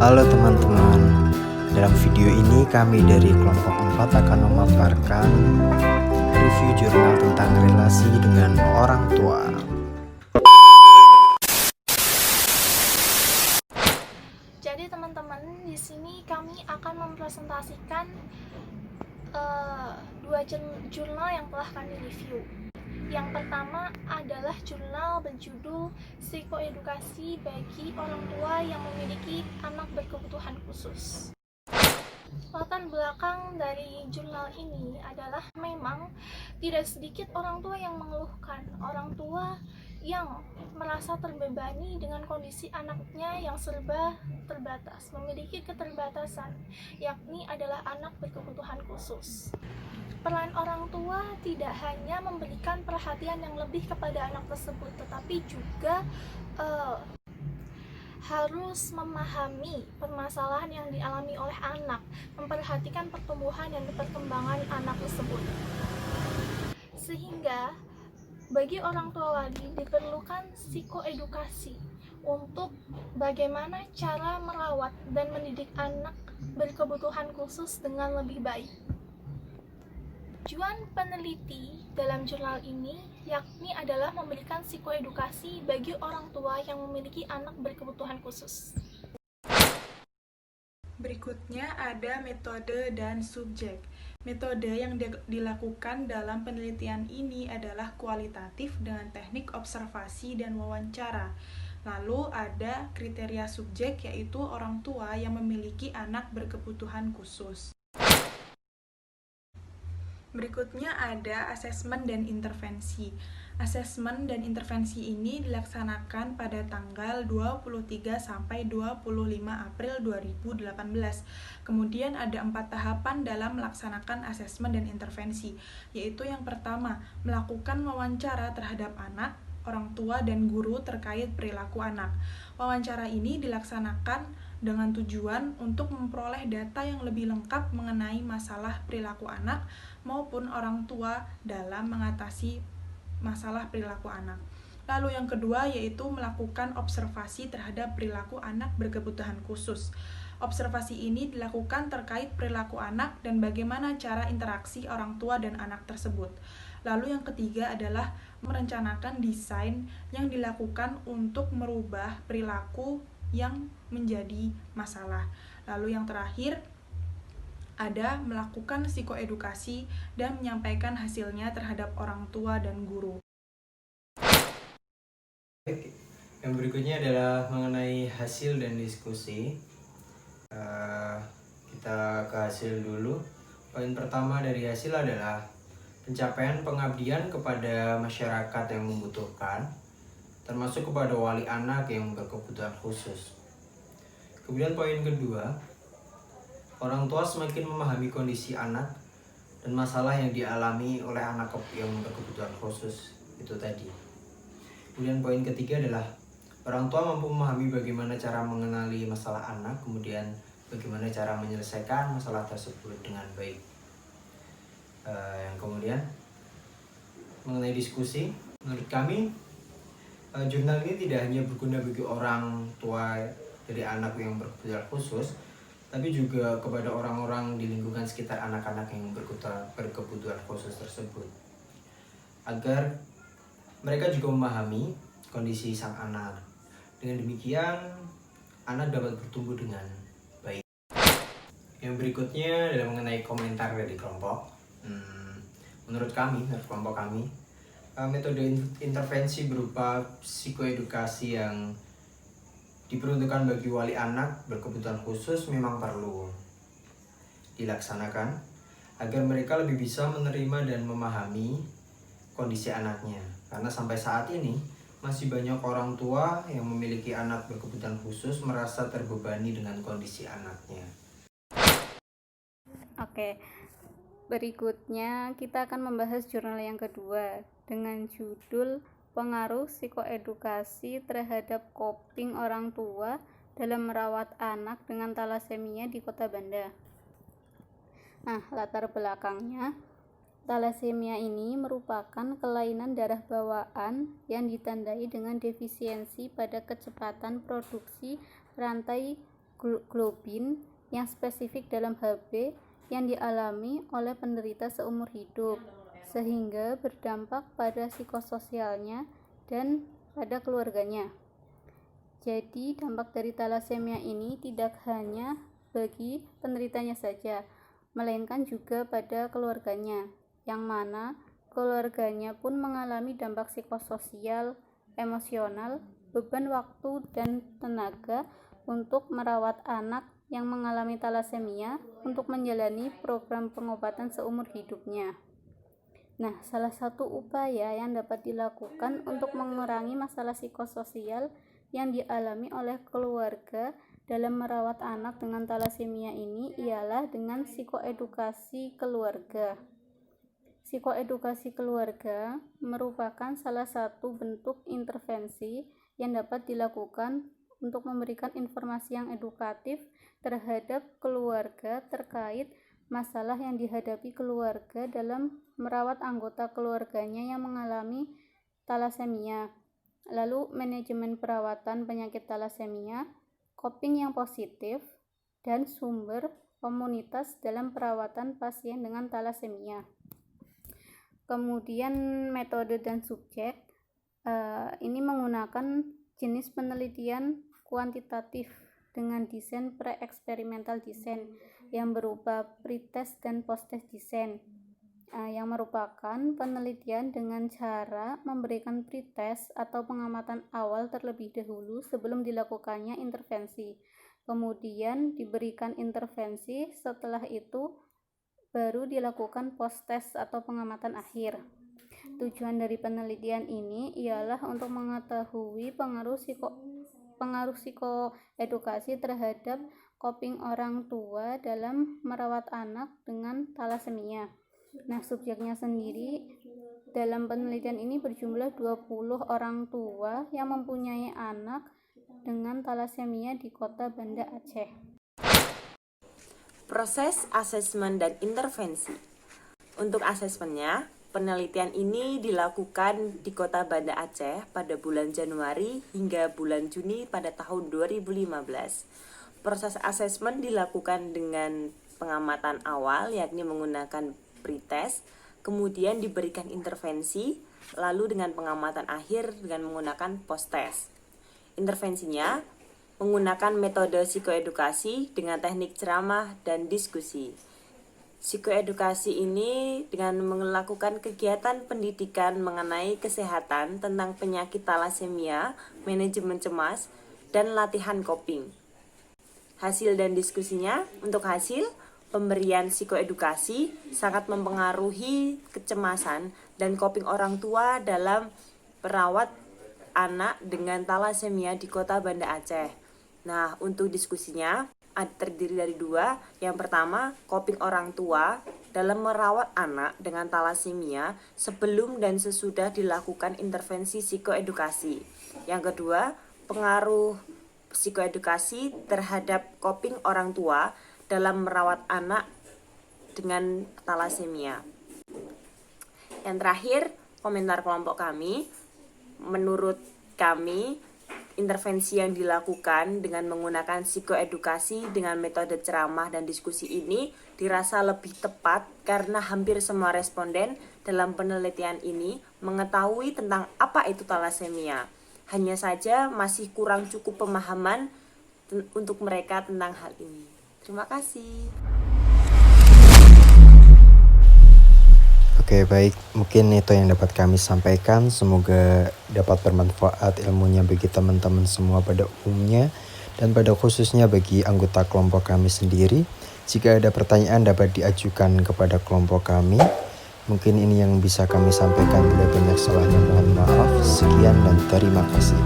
Halo teman-teman, dalam video ini kami dari kelompok 4 akan memaparkan review jurnal tentang relasi dengan orang tua. Jadi teman-teman, di sini kami akan mempresentasikan dua jurnal yang telah kami review. Yang pertama adalah jurnal berjudul Psikoedukasi bagi Orang Tua yang Memiliki Anak Berkebutuhan Khusus. Latar belakang dari jurnal ini adalah memang tidak sedikit orang tua yang mengeluhkan, orang tua yang merasa terbebani dengan kondisi anaknya yang serba terbatas, memiliki keterbatasan, yakni adalah anak berkebutuhan khusus. Peran orang tua tidak hanya memberikan perhatian yang lebih kepada anak tersebut, tetapi juga harus memahami permasalahan yang dialami oleh anak, memperhatikan pertumbuhan dan perkembangan anak tersebut. Sehingga bagi orang tua wali diperlukan psikoedukasi untuk bagaimana cara merawat dan mendidik anak berkebutuhan khusus dengan lebih baik. Tujuan peneliti dalam jurnal ini yakni adalah memberikan psikoedukasi bagi orang tua yang memiliki anak berkebutuhan khusus. Berikutnya ada metode dan subjek. Metode yang dilakukan dalam penelitian ini adalah kualitatif dengan teknik observasi dan wawancara. Lalu ada kriteria subjek, yaitu orang tua yang memiliki anak berkebutuhan khusus. Berikutnya ada asesmen dan intervensi. Asesmen dan intervensi ini dilaksanakan pada tanggal 23 sampai 25 April 2018. Kemudian ada 4 tahapan dalam melaksanakan asesmen dan intervensi, yaitu yang pertama, melakukan wawancara terhadap anak, orang tua, dan guru terkait perilaku anak. Wawancara ini dilaksanakan dengan tujuan untuk memperoleh data yang lebih lengkap mengenai masalah perilaku anak maupun orang tua dalam mengatasi masalah perilaku anak. Lalu yang kedua yaitu melakukan observasi terhadap perilaku anak berkebutuhan khusus. Observasi ini dilakukan terkait perilaku anak dan bagaimana cara interaksi orang tua dan anak tersebut. Lalu yang ketiga adalah merencanakan desain yang dilakukan untuk merubah perilaku yang menjadi masalah. Lalu yang terakhir ada melakukan psikoedukasi dan menyampaikan hasilnya terhadap orang tua dan guru. Yang berikutnya adalah mengenai hasil dan diskusi. Kita ke hasil dulu. Poin pertama dari hasil adalah pencapaian pengabdian kepada masyarakat yang membutuhkan, termasuk kepada wali anak yang berkebutuhan khusus. Kemudian poin kedua, orang tua semakin memahami kondisi anak dan masalah yang dialami oleh anak yang berkebutuhan khusus itu tadi. Kemudian poin ketiga adalah orang tua mampu memahami bagaimana cara mengenali masalah anak, kemudian bagaimana cara menyelesaikan masalah tersebut dengan baik. Yang kemudian mengenai diskusi, menurut kami jurnal ini tidak hanya berguna bagi orang tua dari anak yang berkebutuhan khusus, tapi juga kepada orang-orang di lingkungan sekitar anak-anak yang berkebutuhan khusus tersebut, agar mereka juga memahami kondisi sang anak. Dengan demikian, anak dapat bertumbuh dengan baik. Yang berikutnya adalah mengenai komentar dari kelompok. Menurut kelompok kami, metode intervensi berupa psikoedukasi yang diperuntukkan bagi wali anak berkebutuhan khusus memang perlu dilaksanakan agar mereka lebih bisa menerima dan memahami kondisi anaknya. Karena sampai saat ini masih banyak orang tua yang memiliki anak berkebutuhan khusus merasa terbebani dengan kondisi anaknya. Oke, berikutnya kita akan membahas jurnal yang kedua dengan judul Pengaruh Psikoedukasi Terhadap Coping Orang Tua dalam Merawat Anak dengan Talasemia di Kota Banda. Nah, latar belakangnya, talasemia ini merupakan kelainan darah bawaan yang ditandai dengan defisiensi pada kecepatan produksi rantai hemoglobin yang spesifik dalam HB yang dialami oleh penderita seumur hidup, sehingga berdampak pada psikososialnya dan pada keluarganya. Jadi dampak dari talasemia ini tidak hanya bagi penderitanya saja, melainkan juga pada keluarganya, yang mana keluarganya pun mengalami dampak psikososial, emosional, beban waktu dan tenaga untuk merawat anak yang mengalami talasemia untuk menjalani program pengobatan seumur hidupnya. Nah, salah satu upaya yang dapat dilakukan untuk mengurangi masalah psikososial yang dialami oleh keluarga dalam merawat anak dengan talasemia ini ialah dengan psikoedukasi keluarga. Psikoedukasi keluarga merupakan salah satu bentuk intervensi yang dapat dilakukan untuk memberikan informasi yang edukatif terhadap keluarga terkait masalah yang dihadapi keluarga dalam merawat anggota keluarganya yang mengalami talasemia, lalu manajemen perawatan penyakit talasemia, coping yang positif, dan sumber komunitas dalam perawatan pasien dengan talasemia. Kemudian metode dan subjek ini menggunakan jenis penelitian kuantitatif dengan desain pre-eksperimental desain yang berupa pretest dan post-test desain, yang merupakan penelitian dengan cara memberikan pretest atau pengamatan awal terlebih dahulu sebelum dilakukannya intervensi. Kemudian diberikan intervensi, setelah itu baru dilakukan post-test atau pengamatan akhir. Tujuan dari penelitian ini ialah untuk mengetahui pengaruh psikoedukasi terhadap coping orang tua dalam merawat anak dengan talasemia. Nah, subjeknya sendiri dalam penelitian ini berjumlah 20 orang tua yang mempunyai anak dengan talasemia di Kota Banda Aceh. Proses asesmen dan intervensi. Untuk asesmennya, penelitian ini dilakukan di Kota Banda Aceh pada bulan Januari hingga bulan Juni pada tahun 2015. Proses asesmen dilakukan dengan pengamatan awal, yakni menggunakan pretest, kemudian diberikan intervensi, lalu dengan pengamatan akhir dengan menggunakan post-test. Intervensinya menggunakan metode psikoedukasi dengan teknik ceramah dan diskusi. Psikoedukasi ini dengan melakukan kegiatan pendidikan mengenai kesehatan tentang penyakit talasemia, manajemen cemas, dan latihan coping. Hasil dan diskusinya, untuk hasil, pemberian psikoedukasi sangat mempengaruhi kecemasan dan coping orang tua dalam merawat anak dengan talasemia di Kota Banda Aceh. Nah, untuk diskusinya terdiri dari dua. Yang pertama, coping orang tua dalam merawat anak dengan talasemia sebelum dan sesudah dilakukan intervensi psikoedukasi. Yang kedua, pengaruh psikoedukasi terhadap coping orang tua dalam merawat anak dengan talasemia. Yang terakhir, komentar kelompok kami. Menurut kami, intervensi yang dilakukan dengan menggunakan psikoedukasi dengan metode ceramah dan diskusi ini dirasa lebih tepat karena hampir semua responden dalam penelitian ini mengetahui tentang apa itu talasemia. Hanya saja masih kurang cukup pemahaman untuk mereka tentang hal ini. Terima kasih. Oke, baik, mungkin itu yang dapat kami sampaikan. Semoga dapat bermanfaat ilmunya bagi teman-teman semua pada umumnya dan pada khususnya bagi anggota kelompok kami sendiri. Jika ada pertanyaan dapat diajukan kepada kelompok kami. Mungkin ini yang bisa kami sampaikan. Bila banyak salahnya mohon maaf. Sekian dan terima kasih.